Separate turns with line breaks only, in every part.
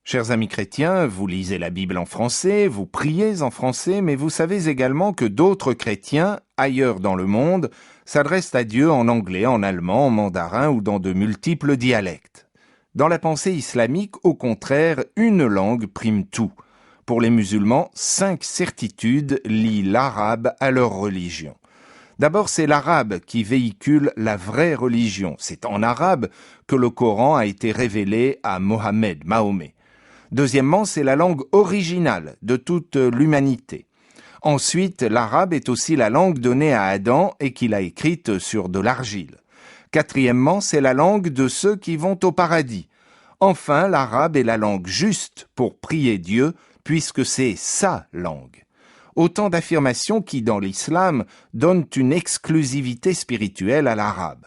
Chers amis chrétiens, vous lisez la Bible en français, vous priez en français, mais vous savez également que d'autres chrétiens, ailleurs dans le monde, s'adressent à Dieu en anglais, en allemand, en mandarin ou dans de multiples dialectes. Dans la pensée islamique, au contraire, une langue prime tout. Pour les musulmans, 5 certitudes lient l'arabe à leur religion. D'abord, c'est l'arabe qui véhicule la vraie religion. C'est en arabe que le Coran a été révélé à Mahomet. Deuxièmement, c'est la langue originale de toute l'humanité. Ensuite, l'arabe est aussi la langue donnée à Adam et qu'il a écrite sur de l'argile. Quatrièmement, c'est la langue de ceux qui vont au paradis. Enfin, l'arabe est la langue juste pour prier Dieu, puisque c'est sa langue. Autant d'affirmations qui, dans l'islam, donnent une exclusivité spirituelle à l'arabe.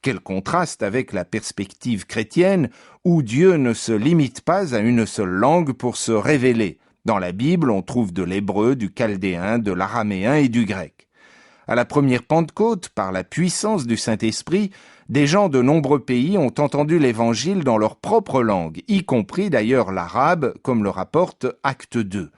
Quel contraste avec la perspective chrétienne où Dieu ne se limite pas à une seule langue pour se révéler. Dans la Bible, on trouve de l'hébreu, du chaldéen, de l'araméen et du grec. À la première Pentecôte, par la puissance du Saint-Esprit, des gens de nombreux pays ont entendu l'Évangile dans leur propre langue, y compris d'ailleurs l'arabe, comme le rapporte Acte 2.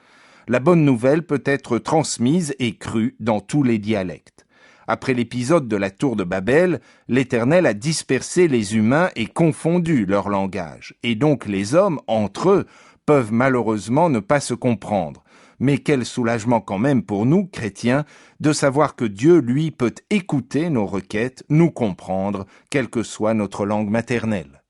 La bonne nouvelle peut être transmise et crue dans tous les dialectes. Après l'épisode de la tour de Babel, l'Éternel a dispersé les humains et confondu leur langage. Et donc les hommes, entre eux, peuvent malheureusement ne pas se comprendre. Mais quel soulagement quand même pour nous, chrétiens, de savoir que Dieu, lui, peut écouter nos requêtes, nous comprendre, quelle que soit notre langue maternelle.